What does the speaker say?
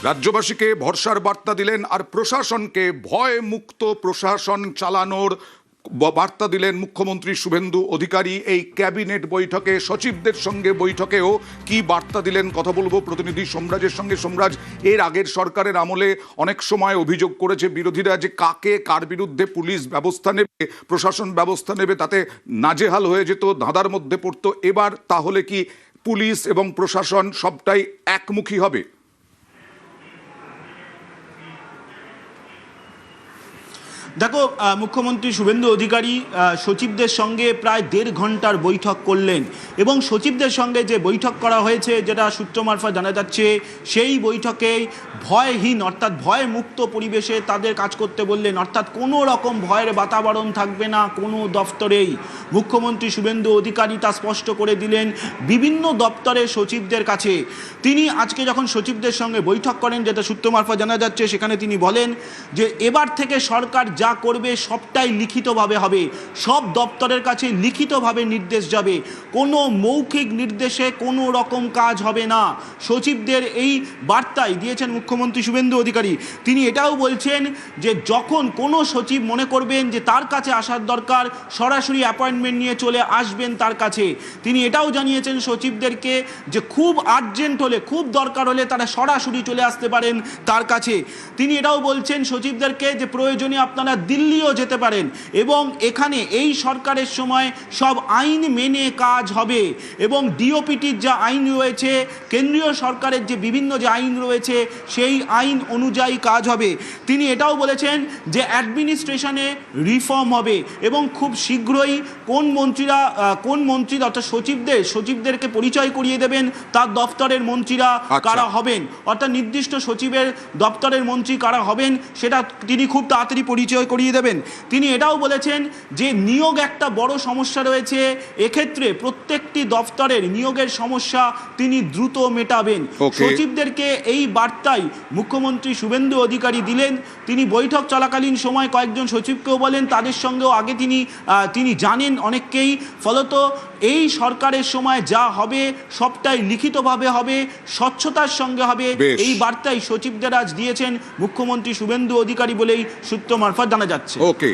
রাজ্যবাসীকে ভরসার বার্তা দিলেন আর প্রশাসনকে ভয় মুক্ত প্রশাসন চালানোর বার্তা দিলেন মুখ্যমন্ত্রী শুভেন্দু অধিকারী। এই ক্যাবিনেট বৈঠকে সচিবদের সঙ্গে বৈঠকেও কি বার্তা দিলেন কথা বলবো প্রতিনিধি সোমরাজের সঙ্গে। সোমরাজ, এর আগের সরকারের আমলে অনেক সময় অভিযোগ করেছে বিরোধীরা যে কাকে কার বিরুদ্ধে পুলিশ ব্যবস্থা নেবে, প্রশাসন ব্যবস্থা নেবে, তাতে নাজেহাল হয়ে যেত, ধাঁধার মধ্যে পড়তো। এবার তাহলে কি পুলিশ এবং প্রশাসন সবটাই একমুখী হবে? দেখো, মুখ্যমন্ত্রী শুভেন্দু অধিকারী সচিবদের সঙ্গে প্রায় 1.5 ঘন্টার বৈঠক করলেন এবং সচিবদের সঙ্গে যে বৈঠক করা হয়েছে, যেটা সূত্র মারফত জানা যাচ্ছে, সেই বৈঠকে ভয়হীন অর্থাৎ ভয় মুক্ত পরিবেশে তাদের কাজ করতে বললেন। অর্থাৎ কোনো রকম ভয়ের বাতাবরণ থাকবে না কোনো দপ্তরেই। মুখ্যমন্ত্রী শুভেন্দু অধিকারী তা স্পষ্ট করে দিলেন বিভিন্ন দপ্তরের সচিবদের কাছে। তিনি আজকে যখন সচিবদের সঙ্গে বৈঠক করেন, যেটা সূত্র মারফত জানা যাচ্ছে, সেখানে তিনি বলেন যে এবার থেকে সরকার যা করবে সবটাই লিখিতভাবে হবে, সব দপ্তরের কাছে লিখিতভাবে নির্দেশ যাবে, কোনো মৌখিক নির্দেশে কোনো রকম কাজ হবে না। সচিবদের এই বার্তাই দিয়েছেন মুখ্যমন্ত্রী শুভেন্দু অধিকারী। তিনি এটাও বলছেন যে যখন কোনো সচিব মনে করবেন যে তার কাছে আসার দরকার, সরাসরি অ্যাপয়েন্টমেন্ট নিয়ে চলে আসবেন তার কাছে। তিনি এটাও জানিয়েছেন সচিবদেরকে যে খুব আর্জেন্ট হলে, খুব দরকার হলে তারা সরাসরি চলে আসতে পারেন তার কাছে। তিনি এটাও বলছেন সচিবদেরকে যে প্রয়োজনে আপনারা দিল্লিও যেতে পারেন এবং এখানে এই সরকারের সময় সব আইন মেনে কাজ হবে এবং ডিওপিটির যা আইন রয়েছে, কেন্দ্রীয় সরকারের যে বিভিন্ন যে আইন রয়েছে, সেই আইন অনুযায়ী কাজ হবে। তিনি এটাও বলেছেন যে অ্যাডমিনিস্ট্রেশনে রিফর্ম হবে এবং খুব শীঘ্রই কোন মন্ত্রী অর্থাৎ সচিবদেরকে পরিচয় করিয়ে দেবেন তার দপ্তরের মন্ত্রীরা কারা হবেন, অর্থাৎ নির্দিষ্ট সচিবের দপ্তরের মন্ত্রী কারা হবেন সেটা তিনি খুব তাড়াতাড়ি পরিচয় করিয়ে দেবেন। তিনি এটাও বলেছেন যে নিয়োগ একটা বড় সমস্যা রয়েছে, এক্ষেত্রে প্রত্যেকটি দপ্তরের নিয়োগের সমস্যা তিনি দ্রুত মেটাবেন। সচিবদেরকে এই বার্তাই মুখ্যমন্ত্রী শুভেন্দু অধিকারী দিলেন। তিনি বৈঠক চলাকালীন সময় কয়েকজন সচিবকেও বলেন, তাদের সঙ্গেও আগে তিনি জানেন অনেককেই। ফলত এই সরকারের সময় যা হবে সবটাই লিখিতভাবে হবে, স্বচ্ছতার সঙ্গে হবে, এই বার্তাই সচিবদের আজ দিয়েছেন মুখ্যমন্ত্রী শুভেন্দু অধিকারী বলেই সূত্র মারফত জানা যাচ্ছে। ওকে।